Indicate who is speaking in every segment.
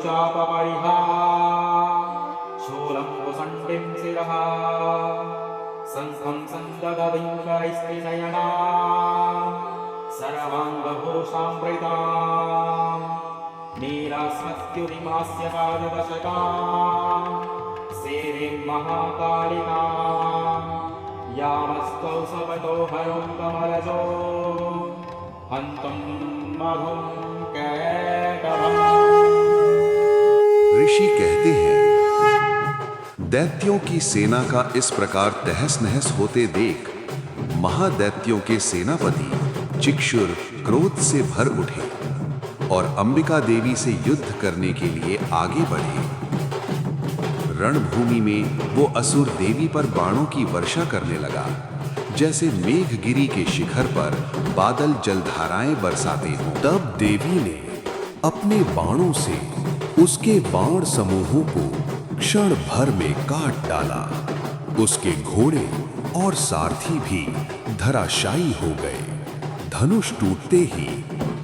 Speaker 1: चापपरिहा शूलं कुसण्डिं शिरः शङ्खं सन्ददविङ्करैस्त्रिनयना सर्वाङ्गभूषामृता नीलास्मत्युरिमास्य पाददशका सेवीं महाकालिका यामस्तौ सपतो हरं कमलजो हन्तं मधुं कैटभम्।
Speaker 2: ऋषि कहते हैं, दैत्यों की सेना का इस प्रकार तहस नहस होते देख महादैत्यों के सेनापति चिक्षुर क्रोध से भर उठे और अंबिका देवी से युद्ध करने के लिए आगे बढ़े। रणभूमि में वो असुर देवी पर बाणों की वर्षा करने लगा, जैसे मेघगिरी के शिखर पर बादल जलधाराएं बरसाते हों। तब देवी ने अपने बाणों से उसके बाण समूहों को क्षण भर में काट डाला। उसके घोड़े और सारथी भी धराशायी हो गए। धनुष टूटते ही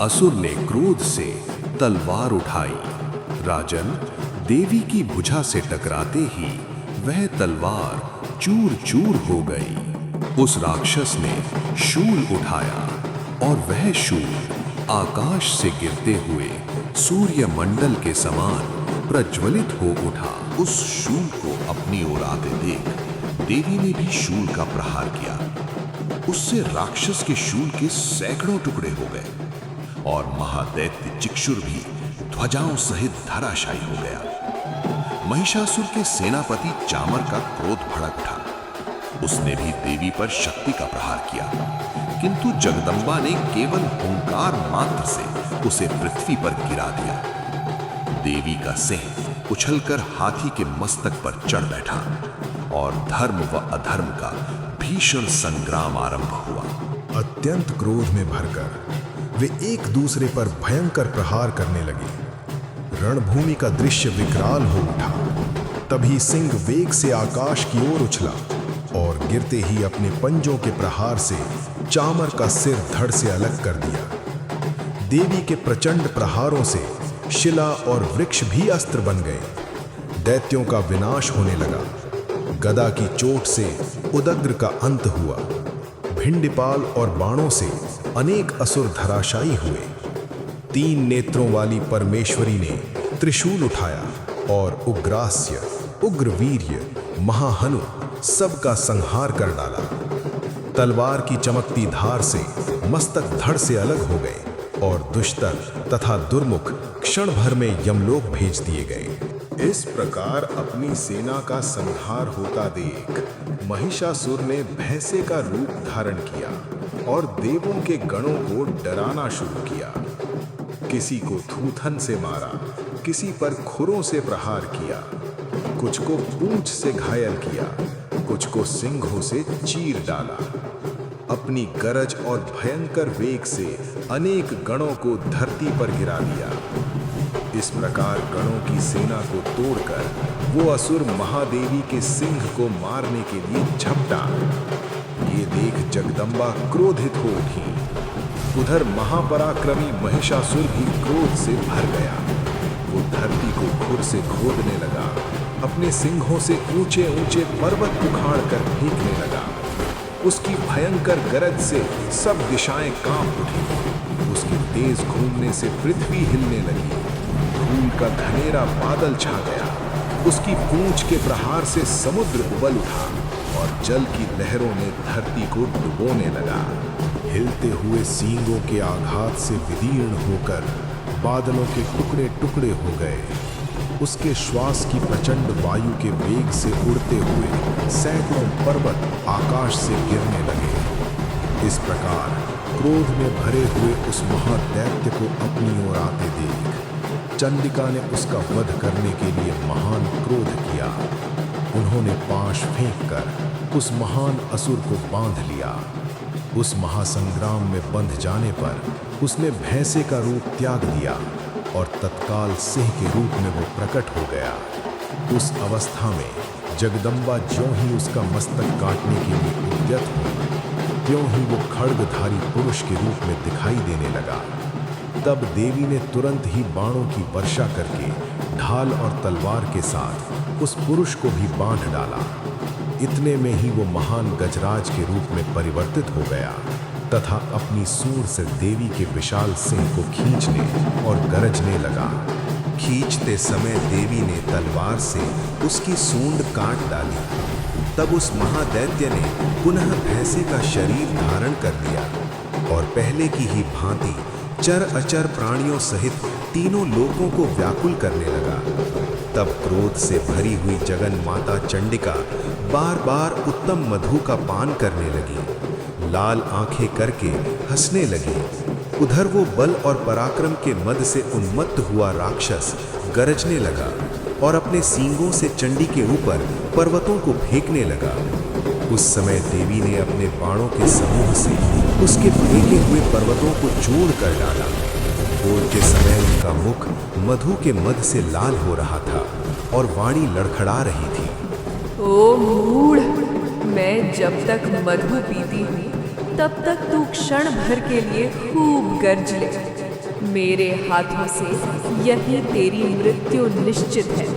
Speaker 2: असुर ने क्रोध से तलवार उठाई। राजन, देवी की भुजा से टकराते ही वह तलवार चूर चूर हो गई। उस राक्षस ने शूल उठाया और वह शूल आकाश से गिरते हुए सूर्य मंडल के समान प्रज्वलित हो उठा। उस शूल को अपनी ओर आते देख देवी ने भी शूल का प्रहार किया। उससे राक्षस के शूल के सैकड़ों टुकड़े हो गए और महादैत्य चिक्षुर भी ध्वजाओं सहित धराशायी हो गया। महिषासुर के सेनापति चामर का क्रोध भड़क उठा। उसने भी देवी पर शक्ति का प्रहार किया, किंतु जगदम्बा ने केवल हुंकार मात्र से उसे पृथ्वी पर गिरा दिया। देवी का सिंह उछलकर हाथी के मस्तक पर चढ़ बैठा और धर्म व अधर्म का भीषण संग्राम आरंभ हुआ।
Speaker 3: अत्यंत क्रोध में भरकर वे एक दूसरे पर भयंकर प्रहार करने लगे। रणभूमि का दृश्य विकराल हो उठा। तभी सिंह वेग से आकाश की ओर उछला और गिरते ही अपने पंजों के प्रहार से चामर का सिर धड़ से अलग कर दिया। देवी के प्रचंड प्रहारों से शिला और वृक्ष भी अस्त्र बन गए। दैत्यों का विनाश होने लगा। गदा की चोट से उदग्र का अंत हुआ। भिंडिपाल और बाणों से अनेक असुर धराशायी हुए। 3 नेत्रों वाली परमेश्वरी ने त्रिशूल उठाया और उग्रास्य, उग्रवीर्य, महाहनु सबका संहार कर डाला। तलवार की चमकती धार से मस्तक धड़ से अलग हो गए और दुष्टर तथा दुर्मुख क्षण भर में यमलोक भेज दिए गए। इस प्रकार अपनी सेना का संहार होता देख महिषासुर ने भैंसे का रूप धारण किया और देवों के गणों को डराना शुरू किया। किसी को थूथन से मारा, किसी पर खुरों से प्रहार किया, कुछ को पूंछ से घायल किया, कुछ को सिंघों से चीर डाला। अपनी गरज और भयंकर वेग से अनेक गणों को धरती पर गिरा दिया। इस प्रकार गणों की सेना को तोड़कर वो असुर महादेवी के सिंह को मारने के लिए झपटा। ये देख जगदम्बा क्रोधित हो उठी। उधर महापराक्रमी महिषासुर भी क्रोध से भर गया। वो धरती को खुर से खोदने लगा। अपने सिंहों से ऊंचे ऊंचे पर्वत उखाड़ कर फेंकने लगा। उसकी भयंकर गरज से सब दिशाएं कांप उठी। उसके तेज घूमने से पृथ्वी हिलने लगी। धूल का घनेरा बादल छा गया। उसकी पूंछ के प्रहार से समुद्र उबल उठा और जल की लहरों ने धरती को डुबोने लगा। हिलते हुए सींगों के आघात से विदीर्ण होकर बादलों के टुकड़े टुकड़े हो गए। उसके श्वास की प्रचंड वायु के वेग से उड़ते हुए सैकड़ों पर्वत आकाश से गिरने लगे। इस प्रकार क्रोध में भरे हुए उस महादैत्य को अपनी ओर आते देख चंडिका ने उसका वध करने के लिए महान क्रोध किया। उन्होंने पाश फेंककर उस महान असुर को बांध लिया। उस महासंग्राम में बंध जाने पर उसने भैंसे का रूप त्याग दिया और तत्काल सिंह के रूप में वो प्रकट हो गया। उस अवस्था में जगदम्बा ज्यों ही उसका मस्तक काटने के लिए उद्यत हुई, त्यों ही वो खड्गधारी पुरुष के रूप में दिखाई देने लगा। तब देवी ने तुरंत ही बाणों की वर्षा करके ढाल और तलवार के साथ उस पुरुष को भी बांध डाला। इतने में ही वो महान गजराज के रूप में परिवर्तित हो गया तथा अपनी सूंड से देवी के विशाल सिंह को खींचने और गरजने लगा। खींचते समय देवी ने तलवार से उसकी सूंड काट डाली। तब उस महादैत्य ने पुनः भैंसे का शरीर धारण कर लिया और पहले की ही भांति चर अचर प्राणियों सहित तीनों लोकों को व्याकुल करने लगा। तब क्रोध से भरी हुई जगन माता चंडिका बार बार उत्तम मधु का पान करने लगी, लाल आंखें करके हंसने लगी। उधर वो बल और पराक्रम के मद से उन्मत्त हुआ राक्षस गरजने लगा और अपने सींगों से चंडी के ऊपर पर्वतों को फेंकने लगा। उस समय देवी ने अपने बाणों के समूह से उसके फेंके हुए पर्वतों को चूर कर डाला। बोलते समय उनका मुख मधु के मद से लाल हो रहा था और वाणी लड़खड़ा रही थी।
Speaker 4: ओ मूढ़, मैं जब तक मधु पीती हूँ तब तक तू क्षण भर के लिए खूब गर्ज ले। मेरे हाथों से यही तेरी मृत्यु निश्चित है।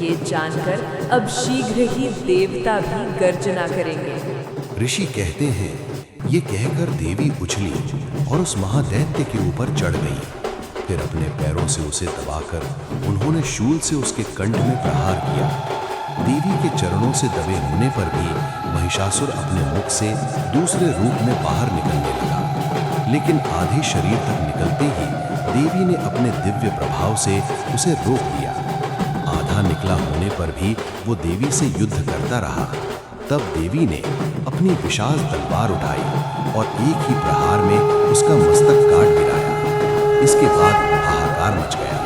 Speaker 4: ये जानकर अब शीघ्र ही देवता भी गर्जना करेंगे।
Speaker 2: ऋषि कहते हैं, ये कहकर देवी उछली और उस महादैत्य के ऊपर चढ़ गई। फिर अपने पैरों से उसे दबाकर उन्होंने शूल से उसके कंठ में प्रहार किया। देवी के चरणों से दबे होने पर भी महिषासुर अपने मुख से दूसरे रूप में बाहर निकलने लगा, लेकिन आधे शरीर तक निकलते ही देवी ने अपने दिव्य प्रभाव से उसे रोक दिया। आधा निकला होने पर भी वो देवी से युद्ध करता रहा। तब देवी ने अपनी विशाल तलवार उठाई और एक ही प्रहार में उसका मस्तक काट गिराया। इसके बाद हाहाकार मच गया।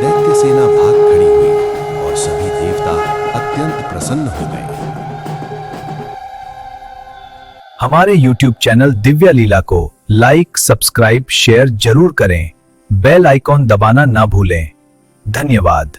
Speaker 2: दैत्य सेना भाग खड़ी हुई और सभी देवता अत्यंत प्रसन्न हो गए।
Speaker 5: हमारे YouTube चैनल दिव्या लीला को लाइक, सब्सक्राइब, शेयर जरूर करें। बेल आइकॉन दबाना ना भूलें। धन्यवाद।